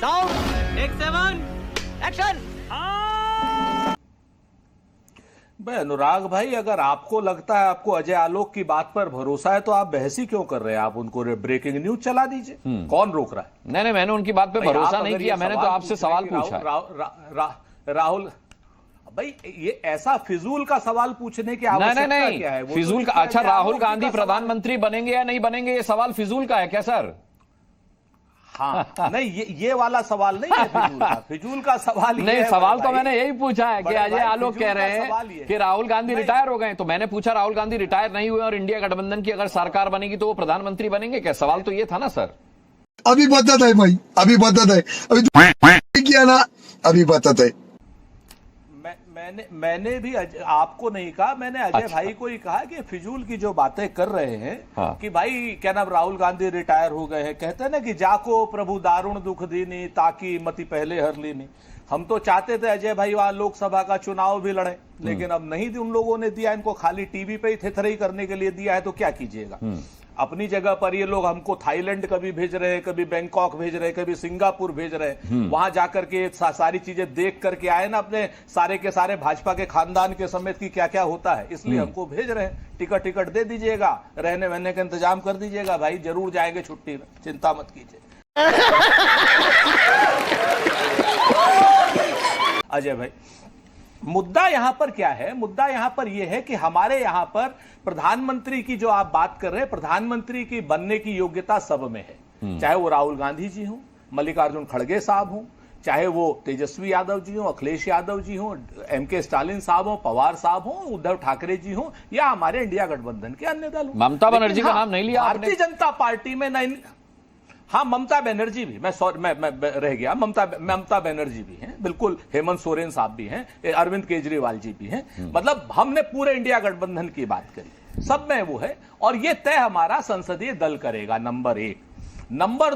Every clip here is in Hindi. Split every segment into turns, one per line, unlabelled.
Sound take 7 action.
भाई अनुराग भाई, अगर आपको लगता है आपको अजय आलोक की बात पर भरोसा है तो आप बहसी क्यों कर रहे हैं? आप उनको ब्रेकिंग न्यूज चला दीजिए। कौन रोक रहा है?
नहीं, मैंने उनकी बात पे भरोसा नहीं किया। मैंने तो आपसे सवाल पूछा।
राहुल भाई, ये ऐसा फिजूल का सवाल पूछने की आवश्यकता क्या है?
फिजूल का? अच्छा, राहुल गांधी प्रधानमंत्री बनेंगे या नहीं बनेंगे, ये सवाल फिजूल का है क्या सर?
हाँ, नहीं, ये वाला सवाल नहीं है फिजूल का। फिजूल का सवाल
नहीं, सवाल तो मैंने यही पूछा है कि अजय आलोक कह रहे हैं कि राहुल गांधी रिटायर हो गए, तो मैंने पूछा राहुल गांधी रिटायर नहीं हुए और इंडिया गठबंधन की अगर सरकार बनेगी तो वो प्रधानमंत्री बनेंगे क्या? सवाल तो ये था ना सर।
अभी बताता है भाई, अभी बताता है, अभी किया ना, अभी बताता है।
मैंने भी आपको नहीं कहा, मैंने अजय भाई को ही कहा कि फिजूल की जो बातें कर रहे हैं।
हाँ।
कि भाई क्या नाम, राहुल गांधी रिटायर हो गए हैं, कहते हैं ना कि जाको प्रभु दारुण दुख दीनी ताकि मति पहले हर लीनी। हम तो चाहते थे अजय भाई वहां लोकसभा का चुनाव भी लड़े, लेकिन अब नहीं उन लोगों ने दिया, इनको खाली टीवी पे ही थेथरई करने के लिए दिया है, तो क्या कीजिएगा। अपनी जगह पर ये लोग हमको थाईलैंड कभी भेज रहे हैं, कभी बैंकॉक भेज रहे हैं, कभी सिंगापुर भेज रहे हैं। वहां जाकर के सारी चीजें देख करके आए ना अपने सारे के सारे भाजपा के खानदान के समेत की क्या क्या होता है, इसलिए हमको भेज रहे हैं। टिकट दे दीजिएगा, रहने वहने का इंतजाम कर दीजिएगा भाई, जरूर जाएंगे छुट्टी में, चिंता मत कीजिए। अजय भाई, मुद्दा यहां पर क्या है? मुद्दा यहां पर यह है कि हमारे यहां पर प्रधानमंत्री की जो आप बात कर रहे हैं, प्रधानमंत्री की बनने की योग्यता सब में है। चाहे वो राहुल गांधी जी हों, मल्लिकार्जुन खड़गे साहब हों, चाहे वो तेजस्वी यादव जी हों, अखिलेश यादव जी हों, एमके स्टालिन साहब हों, पवार साहब हों, उद्धव ठाकरे जी हों, या हमारे इंडिया गठबंधन के अन्य दल हों।
ममता बनर्जी का नाम नहीं लिया आपने?
भारतीय जनता पार्टी में नहीं। हाँ, ममता बनर्जी भी, मैं रह गया, ममता बनर्जी भी हैं, बिल्कुल, हेमंत सोरेन साहब भी हैं, अरविंद केजरीवाल जी भी हैं। मतलब हमने पूरे इंडिया गठबंधन की बात करी, सब में वो है, और ये तय हमारा संसदीय दल करेगा। नंबर 1। नंबर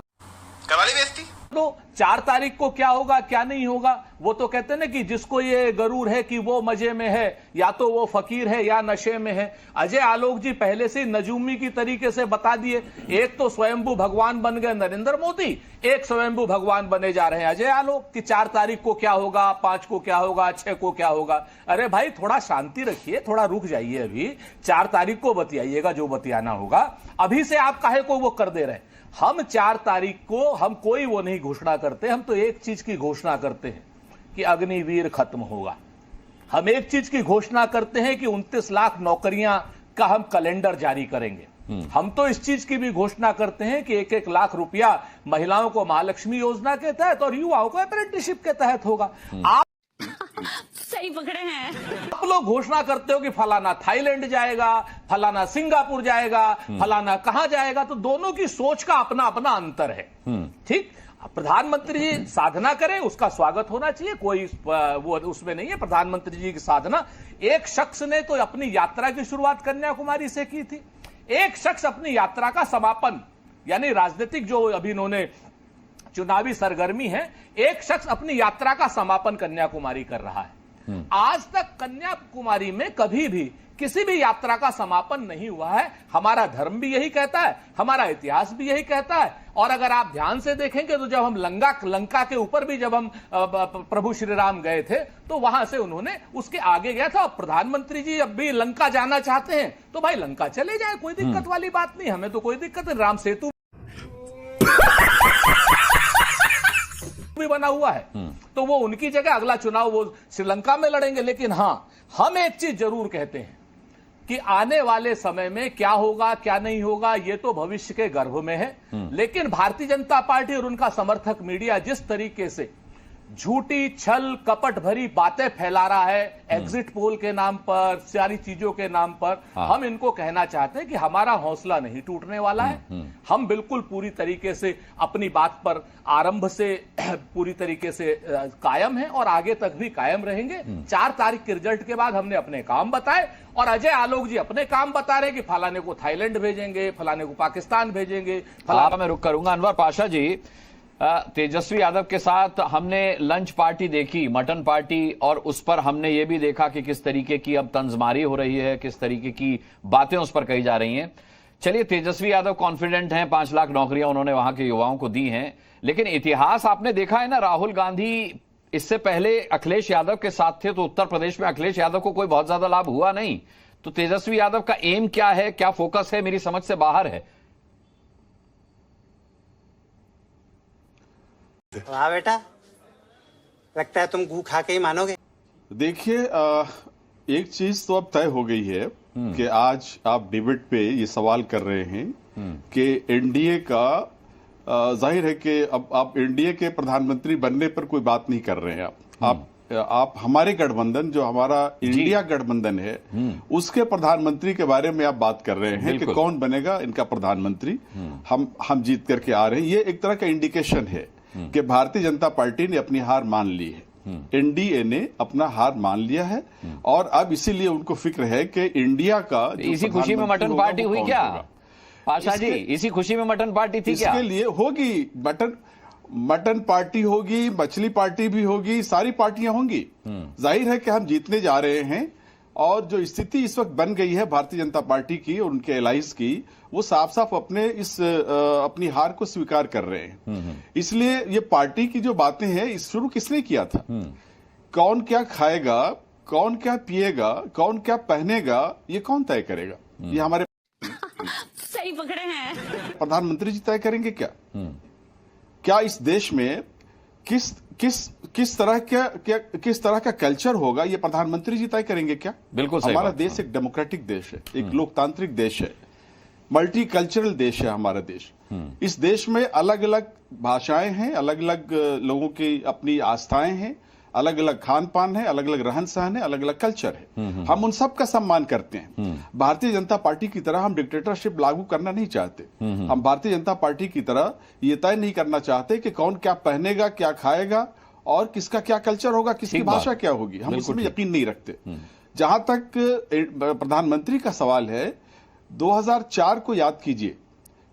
करवाली बेइज्जती।
तो 4 तारीख को क्या होगा क्या नहीं होगा, वो तो कहते हैं ना कि जिसको ये गरूर है कि वो मजे में है, या तो वो फकीर है या नशे में है। अजय आलोक जी पहले से नजूमी की तरीके से बता दिए, एक तो स्वयंभू भगवान बन गए नरेंद्र मोदी, एक स्वयंभू भगवान बने जा रहे हैं अजय आलोक, कि 4 तारीख को क्या होगा, 5 को क्या होगा, 6 को क्या होगा। अरे भाई, थोड़ा शांति रखिए, थोड़ा रुक जाइए। अभी 4 तारीख को बतियाइएगा जो बतियाना होगा। अभी से आप काहे को वो कर दे रहे हैं? हम 4 तारीख को हम कोई वो नहीं घोषणा करते, हम तो एक चीज की घोषणा करते हैं कि अग्निवीर खत्म होगा। हम एक चीज की घोषणा करते हैं कि 29 लाख नौकरियां का हम कैलेंडर जारी करेंगे। हम तो इस चीज की भी घोषणा करते हैं कि 1-1 लाख रुपया महिलाओं को महालक्ष्मी योजना के तहत और युवाओं को अप्रेंटिसशिप के तहत होगा। आप
सही पकड़े हैं।
आप लोग घोषणा करते हो कि फलाना थाईलैंड जाएगा, फलाना सिंगापुर जाएगा, फलाना कहां जाएगा, तो दोनों की सोच का अपना अपना अंतर है। ठीक, प्रधानमंत्री जी साधना करें, उसका स्वागत होना चाहिए, कोई वो उसमें नहीं है। प्रधानमंत्री जी की साधना, एक शख्स ने तो अपनी यात्रा की शुरुआत कन्याकुमारी से की थी, एक शख्स अपनी यात्रा का समापन, यानी राजनीतिक जो अभी इन्होंने चुनावी सरगर्मी है, एक शख्स अपनी यात्रा का समापन कन्याकुमारी कर रहा है। आज तक कन्याकुमारी में कभी भी किसी भी यात्रा का समापन नहीं हुआ है। हमारा धर्म भी यही कहता है, हमारा इतिहास भी यही कहता है। और अगर आप ध्यान से देखेंगे तो जब हम लंका के ऊपर भी जब हम प्रभु श्री राम गए थे, तो वहां से उन्होंने उसके आगे गया था। प्रधानमंत्री जी अब भी लंका जाना चाहते हैं तो भाई लंका चले जाए, कोई दिक्कत वाली बात नहीं, हमें तो कोई दिक्कत नहीं। राम सेतु भी बना हुआ है, तो वो उनकी जगह अगला चुनाव वो श्रीलंका में लड़ेंगे। लेकिन हां, हम एक चीज जरूर कहते हैं कि आने वाले समय में क्या होगा क्या नहीं होगा ये तो भविष्य के गर्भ में है। लेकिन भारतीय जनता पार्टी और उनका समर्थक मीडिया जिस तरीके से झूठी छल कपट भरी बातें फैला रहा है, एग्जिट पोल के नाम पर, सारी चीजों के नाम पर, हम इनको कहना चाहते हैं कि हमारा हौसला नहीं टूटने वाला है। हम बिल्कुल पूरी तरीके से अपनी बात पर आरंभ से पूरी तरीके से कायम हैं और आगे तक भी कायम रहेंगे। 4 तारीख के रिजल्ट के बाद हमने अपने काम बताए और अजय आलोक जी अपने काम बता रहे हैं कि फलाने को थाईलैंड भेजेंगे, फलाने को पाकिस्तान भेजेंगे, फलाना।
मैं रुक करूंगा। अनवर पाशा जी, तेजस्वी यादव के साथ हमने लंच पार्टी देखी, मटन पार्टी, और उस पर हमने ये भी देखा कि किस तरीके की अब तंजमारी हो रही है, किस तरीके की बातें उस पर कही जा रही हैं। चलिए, तेजस्वी यादव कॉन्फिडेंट हैं, 5 लाख नौकरियां उन्होंने वहां के युवाओं को दी हैं, लेकिन इतिहास आपने देखा है ना, राहुल गांधी इससे पहले अखिलेश यादव के साथ थे, तो उत्तर प्रदेश में अखिलेश यादव को कोई बहुत ज्यादा लाभ हुआ नहीं। तो तेजस्वी यादव का एम क्या है, क्या फोकस है, मेरी समझ से बाहर है।
वाह बेटा, लगता है तुम गू खा के ही मानोगे।
देखिए, एक चीज तो अब तय हो गई है कि आज आप डिबेट पे ये सवाल कर रहे हैं कि एनडीए का, जाहिर है कि अब आप एनडीए के प्रधानमंत्री बनने पर कोई बात नहीं कर रहे हैं। आप हमारे गठबंधन, जो हमारा इंडिया गठबंधन है, उसके प्रधानमंत्री के बारे में आप बात कर रहे हैं कि कौन बनेगा इनका प्रधानमंत्री। हम जीत करके आ रहे हैं। ये एक तरह का इंडिकेशन है कि भारतीय जनता पार्टी ने अपनी हार मान ली है। एनडीए ने अपना हार मान लिया है और अब इसीलिए उनको फिक्र है कि इंडिया का,
इसी खुशी में मटन पार्टी हुई क्या पाशा जी? इसी खुशी में मटन पार्टी थी क्या?
इसके लिए होगी मटन पार्टी होगी, मछली पार्टी भी होगी, सारी पार्टियां होंगी। जाहिर है कि हम जीतने जा रहे हैं और जो स्थिति इस वक्त बन गई है भारतीय जनता पार्टी की और उनके एलाइज की, वो साफ साफ अपनी हार को स्वीकार कर रहे हैं। इसलिए ये पार्टी की जो बातें हैं, इस शुरू किसने किया था? कौन क्या खाएगा, कौन क्या पिएगा, कौन क्या पहनेगा, ये कौन तय करेगा? ये हमारे
सही पकड़े हैं।
प्रधानमंत्री जी तय करेंगे क्या? क्या इस देश में किस तरह का कल्चर होगा, ये प्रधानमंत्री जी तय करेंगे क्या?
बिल्कुल सही।
हमारा देश एक डेमोक्रेटिक देश है, एक लोकतांत्रिक देश है, मल्टी कल्चरल देश है हमारा देश। इस देश में अलग अलग भाषाएं हैं, अलग अलग लोगों की अपनी आस्थाएं हैं, अलग अलग खान पान है, अलग अलग रहन सहन है, अलग अलग कल्चर है। हम उन सब का सम्मान करते हैं। भारतीय जनता पार्टी की तरह हम डिक्टेटरशिप लागू करना नहीं चाहते। हम भारतीय जनता पार्टी की तरह ये तय नहीं करना चाहते कि कौन क्या पहनेगा, क्या खाएगा और किसका क्या कल्चर होगा, किसकी भाषा क्या होगी। हम उसमें यकीन नहीं रखते। जहां तक प्रधानमंत्री का सवाल है, 2004 को याद कीजिए।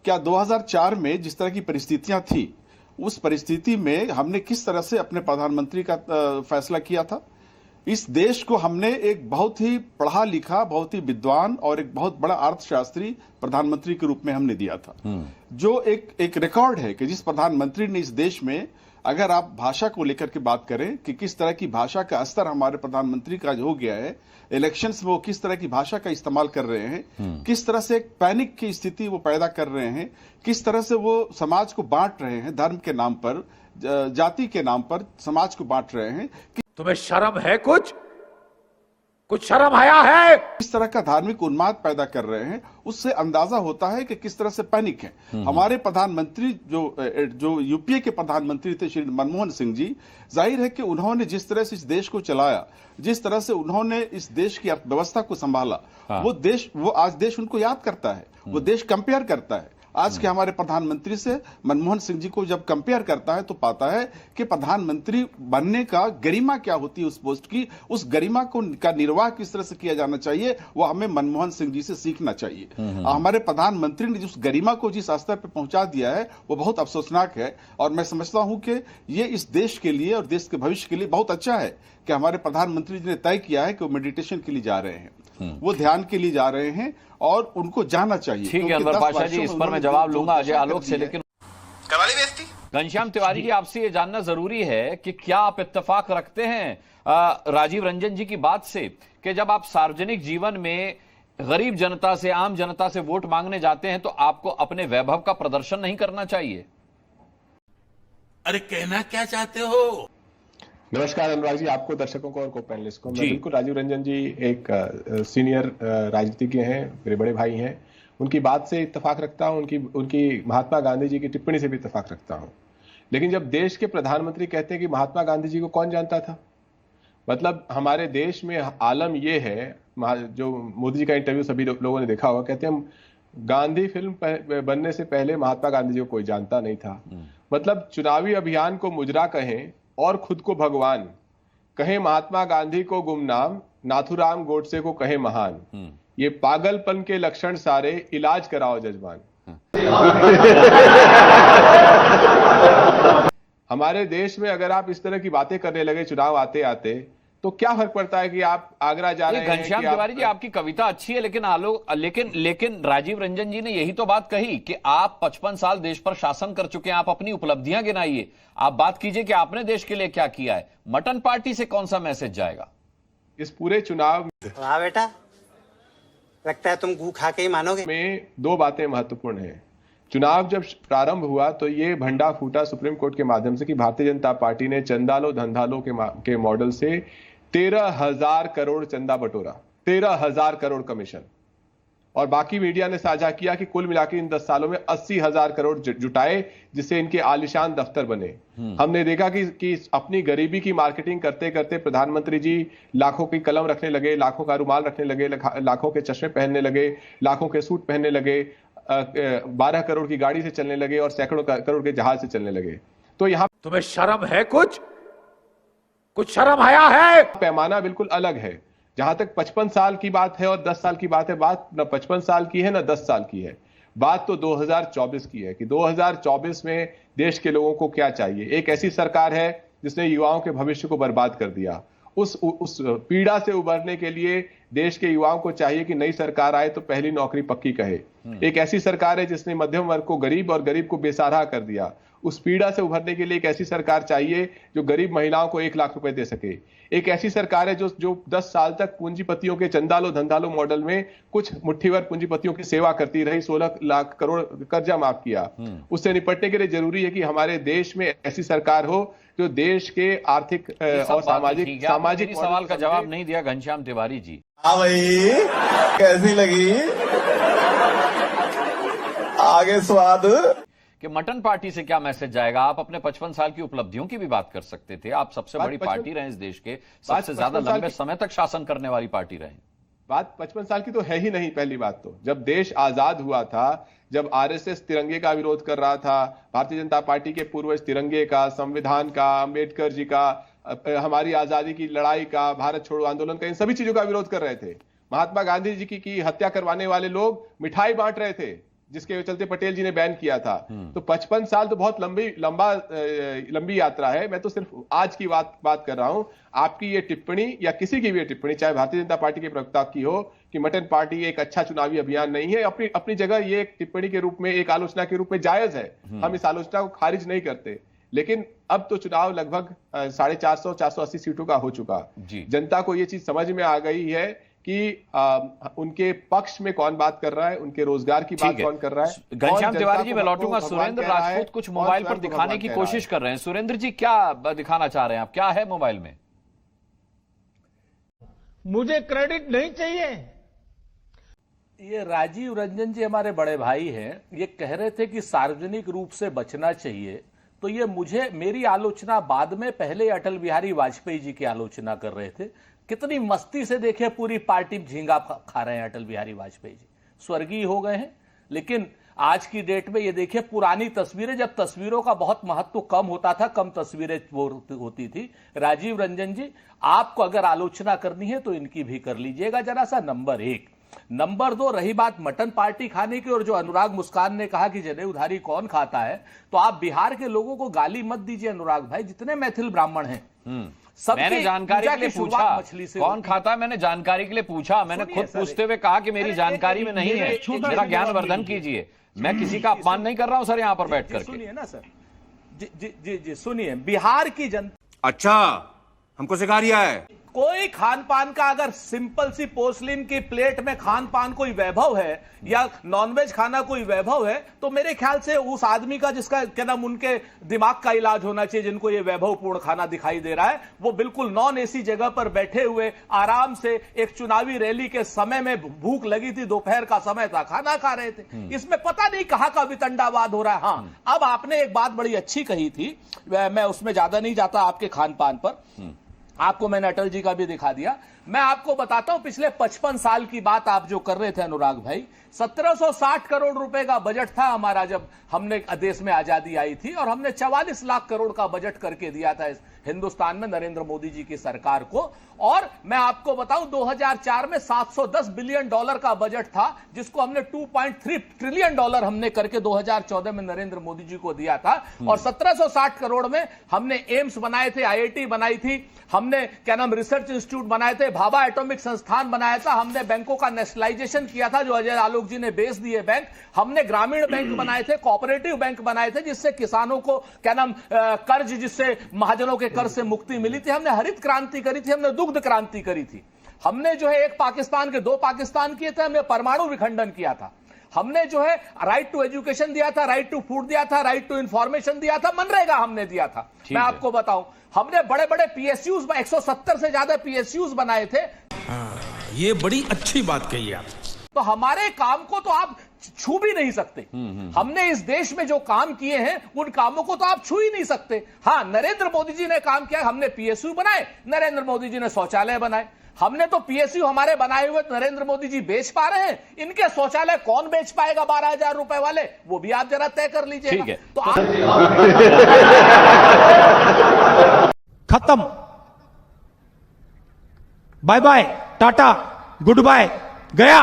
क्या 2004 में जिस तरह की परिस्थितियां थी, उस परिस्थिति में हमने किस तरह से अपने प्रधानमंत्री का फैसला किया था? इस देश को हमने एक बहुत ही पढ़ा लिखा, बहुत ही विद्वान और एक बहुत बड़ा अर्थशास्त्री प्रधानमंत्री के रूप में हमने दिया था। जो एक रिकॉर्ड है कि जिस प्रधानमंत्री ने इस देश में, अगर आप भाषा को लेकर के बात करें कि किस तरह की भाषा का स्तर हमारे प्रधानमंत्री का हो गया है, इलेक्शंस में वो किस तरह की भाषा का इस्तेमाल कर रहे हैं, किस तरह से एक पैनिक की स्थिति वो पैदा कर रहे हैं, किस तरह से वो समाज को बांट रहे हैं, धर्म के नाम पर, जाति के नाम पर समाज को बांट रहे हैं।
तुम्हें शर्म है? कुछ शर्म आया है?
इस तरह का धार्मिक उन्माद पैदा कर रहे हैं, उससे अंदाजा होता है कि किस तरह से पैनिक है। हमारे प्रधानमंत्री जो यूपीए के प्रधानमंत्री थे, श्री मनमोहन सिंह जी, जाहिर है कि उन्होंने जिस तरह से इस देश को चलाया, जिस तरह से उन्होंने इस देश की अर्थव्यवस्था को संभाला, वो आज देश उनको याद करता है, वो देश कंपेयर करता है। आज के हमारे प्रधानमंत्री से मनमोहन सिंह जी को जब कंपेयर करता है तो पाता है कि प्रधानमंत्री बनने का गरिमा क्या होती है उस पोस्ट की, उस गरिमा का निर्वाह किस तरह से किया जाना चाहिए, वो हमें मनमोहन सिंह जी से सीखना चाहिए। हमारे प्रधानमंत्री ने जिस गरिमा को जिस स्तर पर पहुंचा दिया है, वो बहुत अफसोसनाक है। और मैं समझता हूं कि ये इस देश के लिए और देश के भविष्य के लिए बहुत अच्छा है कि हमारे प्रधानमंत्री जी ने तय किया है कि वो मेडिटेशन के लिए जा रहे हैं, वो ध्यान के लिए जा रहे हैं और उनको जाना चाहिए।
ठीक है अनवर पाशा जी, इस पर मैं जवाब लूंगा अजय आलोक से, लेकिन
करवा ली बेइज्जती।
घनश्याम तिवारी जी, आपसे ये जानना जरूरी है कि क्या आप इत्तेफाक रखते हैं राजीव रंजन जी की बात से कि जब आप सार्वजनिक जीवन में गरीब जनता से, आम जनता से वोट मांगने जाते हैं तो आपको अपने वैभव का प्रदर्शन नहीं करना चाहिए?
अरे कहना क्या चाहते हो?
नमस्कार अनुराग जी, आपको, दर्शकों को और को पैनलिस्ट को। मैं बिल्कुल, राजीव रंजन जी एक सीनियर राजनीतिज्ञ हैं, मेरे बड़े भाई हैं, उनकी बात से इत्तेफाक रखता हूं, उनकी महात्मा गांधी जी की टिप्पणी से भी इत्तेफाक रखता हूं। लेकिन जब देश के प्रधानमंत्री कहते हैं कि महात्मा गांधी जी को कौन जानता था, मतलब हमारे देश में आलम यह है, जो मोदी जी का इंटरव्यू सभी लोगों ने देखा होगा, कहते हैं गांधी फिल्म बनने से पहले महात्मा गांधी जी को कोई जानता नहीं था। मतलब चुनावी अभियान को मुजरा कहें और खुद को भगवान कहें, महात्मा गांधी को गुमनाम, नाथूराम गोडसे को कहें महान, ये पागलपन के लक्षण सारे, इलाज कराओ जजमान। हमारे देश में अगर आप इस तरह की बातें करने लगे चुनाव आते आते, तो क्या फर्क पड़ता है कि आप आगरा जा रहे हैं?
घनश्याम तिवारी जी, आपकी कविता अच्छी है, लेकिन राजीव रंजन जी ने यही तो बात कही कि आप 55 साल देश पर शासन कर चुके हैं, आप अपनी उपलब्धियां गिनाइए, आप बात कीजिए कि आपने देश के लिए क्या किया है। मटन पार्टी से कौन सा मैसेज जाएगा
इस पूरे चुनाव
वाह बेटा, लगता है तुम गू खा के ही मानोगे।
में? दो बातें महत्वपूर्ण हैं। चुनाव जब प्रारंभ हुआ तो ये भंडा फूटा सुप्रीम कोर्ट के माध्यम से कि भारतीय जनता पार्टी ने चंदालो धंधालो के मॉडल से 13,000 करोड़ चंदा बटोरा, 13,000 करोड़ कमीशन, और बाकी मीडिया ने साझा किया कि कुल मिलाकर इन 10 सालों में 80,000 करोड़ जुटाए, जिससे इनके आलिशान दफ्तर बने। हमने देखा कि अपनी गरीबी की मार्केटिंग करते करते प्रधानमंत्री जी लाखों की कलम रखने लगे, लाखों का रुमाल रखने लगे, लाखों के चश्मे पहनने लगे, लाखों के सूट पहनने लगे, 12 करोड़ की गाड़ी से चलने लगे और सैकड़ों करोड़ के जहाज से चलने लगे। तो यहाँ
तुम्हें शर्म है? कुछ शर्म आया है?
पैमाना बिल्कुल अलग है। जहां तक 55 साल की बात है और 10 साल की बात है, बात न 55 साल की है न 10 साल की है, बात तो 2024 की है कि 2024 में देश के लोगों को क्या चाहिए। एक ऐसी सरकार है जिसने युवाओं के भविष्य को बर्बाद कर दिया। उस पीड़ा से उबरने के लिए देश के युवाओं को चाहिए कि नई सरकार आए तो पहली नौकरी पक्की कहे। एक ऐसी सरकार है जिसने मध्यम वर्ग को गरीब और गरीब को बेसहारा कर दिया। उस पीड़ा से उभरने के लिए एक ऐसी सरकार चाहिए जो गरीब महिलाओं को 1 लाख रुपए दे सके। एक ऐसी सरकार है जो 10 साल तक पूंजीपतियों के चंदालो धंधालो मॉडल में कुछ मुट्ठीभर पूंजीपतियों की सेवा करती रही, 16 लाख करोड़ कर्जा माफ किया। उससे निपटने के लिए जरूरी है कि हमारे देश में ऐसी सरकार हो जो देश के आर्थिक और सामाजिक
सवाल का जवाब नहीं दिया घनश्याम तिवारी जी।
हाँ भाई, कैसी लगी आगे स्वाद?
कि मटन पार्टी से क्या मैसेज जाएगा? आप अपने 55 साल की उपलब्धियों की भी बात कर सकते थे। आप सबसे बड़ी पार्टी रहे इस देश के, सबसे ज्यादा लंबे समय तक शासन करने वाली पार्टी रहे।
बात 55 साल की तो है ही नहीं। पहली बात तो जब देश आजाद हुआ था, जब आरएसएस तिरंगे का विरोध कर रहा था, भारतीय जनता पार्टी के पूर्वज तिरंगे का, संविधान का, अंबेडकर जी का, हमारी आजादी की लड़ाई का, भारत छोड़ो आंदोलन का, इन सभी चीजों का विरोध कर रहे थे। महात्मा गांधी जी की हत्या करवाने वाले लोग मिठाई बांट रहे थे, जिसके चलते पटेल जी ने बैन किया था। तो 55 साल तो बहुत लंबी यात्रा है। मैं तो सिर्फ आज की बात कर रहा हूं। आपकी ये टिप्पणी या किसी की भी ये टिप्पणी, चाहे भारतीय जनता पार्टी के प्रवक्ता की हो, कि मटन पार्टी एक अच्छा चुनावी अभियान नहीं है, अपनी जगह ये एक टिप्पणी के रूप में, एक आलोचना के रूप में जायज है। हम इस आलोचना को खारिज नहीं करते। लेकिन अब तो चुनाव लगभग 450-480 सीटों का हो चुका। जनता को ये चीज समझ में आ गई है कि उनके पक्ष में कौन बात कर रहा है, उनके रोजगार की बात कौन कर रहा है।
घनश्याम तिवारी जी, मैं लौटूंगा। सुरेंद्र राजपूत कुछ मोबाइल पर दिखाने की कोशिश कर रहे हैं। सुरेंद्र जी, क्या दिखाना चाह रहे हैं आप? क्या है मोबाइल में?
मुझे क्रेडिट नहीं चाहिए।
ये राजीव रंजन जी हमारे बड़े भाई हैं। ये कह रहे थे कि सार्वजनिक रूप से बचना चाहिए, तो ये मेरी आलोचना बाद में, पहले अटल बिहारी वाजपेयी जी की आलोचना कर रहे थे। कितनी मस्ती से देखे पूरी पार्टी झींगा खा रहे हैं अटल बिहारी वाजपेयी जी। स्वर्गीय हो गए हैं, लेकिन आज की डेट में ये देखिए पुरानी तस्वीरें, जब तस्वीरों का बहुत महत्व कम होता था, कम तस्वीरें होती थी। राजीव रंजन जी, आपको अगर आलोचना करनी है तो इनकी भी कर लीजिएगा जरा सा, नंबर 1। नंबर 2, रही बात मटन पार्टी खाने की, और जो अनुराग मुस्कान ने कहा कि जनेऊ उधारी कौन खाता है, तो आप बिहार के लोगों को गाली मत दीजिए अनुराग भाई। जितने मैथिल ब्राह्मण हैं,
मैंने जानकारी के लिए पूछा कौन खाता है, मैंने जानकारी के लिए पूछा। मैंने खुद पूछते हुए कहा कि मेरी जानकारी में नहीं है, मेरा ज्ञानवर्धन कीजिए। मैं किसी का अपमान नहीं कर रहा हूं सर यहाँ पर बैठ कर।
सुनिए ना सर, जी सुनिए। बिहार की जनता,
अच्छा, हमको सिखा रिया है।
कोई खान पान का, अगर सिंपल सी पोर्सलिन की प्लेट में खान पान कोई वैभव है, या नॉनवेज खाना कोई वैभव है, तो मेरे ख्याल से उस आदमी का, जिसका क्या नाम, उनके दिमाग का इलाज होना चाहिए, जिनको ये वैभवपूर्ण खाना दिखाई दे रहा है। वो बिल्कुल नॉन एसी जगह पर बैठे हुए आराम से, एक चुनावी रैली के समय में भूख लगी थी, दोपहर का समय था, खाना खा रहे थे। इसमें पता नहीं कहां का वितंडावाद हो रहा है। हाँ, अब आपने एक बात बड़ी अच्छी कही थी, मैं उसमें ज्यादा नहीं जाता आपके खान पान पर, आपको मैंने अटल जी का भी दिखा दिया। मैं आपको बताता हूं, पिछले 55 साल की बात आप जो कर रहे थे अनुराग भाई, 1760 करोड़ रुपए का बजट था हमारा जब हमने देश में आजादी आई थी, और हमने 44 लाख करोड़ का बजट करके दिया था इस हिंदुस्तान में नरेंद्र मोदी जी की सरकार को। और मैं आपको बताऊं 2004 में 710 बिलियन डॉलर का बजट था, जिसको हमने 2.3 ट्रिलियन डॉलर हमने करके 2014 में नरेंद्र मोदी जी को दिया था। और 1760 करोड़ में हमने एम्स बनाए थे, IIT बनाई थी, हमने क्या नाम रिसर्च इंस्टीट्यूट बनाए थे, भाभा एटॉमिक संस्थान बनाया था, हमने बैंकों का नेशनलाइजेशन किया था जो अजय आलोक जी ने बेच दिए बैंक, हमने ग्रामीण बैंक बनाए थे, कोऑपरेटिव बैंक बनाए थे जिससे किसानों को क्या नाम कर्ज, जिससे महाजनों के कर्ज से मुक्ति मिली थी, हमने हरित क्रांति करी थी, हमने दुग्ध क्रांति करी थी, हमने जो है एक पाकिस्तान के 2 पाकिस्तान किए थे, हमने परमाणु विखंडन किया था, हमने जो है राइट टू एजुकेशन दिया था, राइट टू फूड दिया था, राइट टू इंफॉर्मेशन दिया था, मनरेगा हमने दिया था। मैं आपको बताऊं, हमने बड़े बड़े PSUs 170 से ज्यादा PSUs बनाए थे।
ये बड़ी अच्छी बात कही आप।
तो हमारे काम को तो आप छू भी नहीं सकते। हमने इस देश में जो काम किए हैं उन कामों को तो आप छू ही नहीं सकते। हाँ, नरेंद्र मोदी जी ने काम किया, हमने PSU बनाए, नरेंद्र मोदी जी ने शौचालय बनाए। हमने तो PSU हमारे बनाए हुए नरेंद्र मोदी जी बेच पा रहे हैं, इनके शौचालय कौन बेच पाएगा 12,000 रुपए वाले, वो भी आप जरा तय कर लीजिएगा।
ठीक है।
तो आप
खत्म, बाय बाय, टाटा, गुड बाय, गया।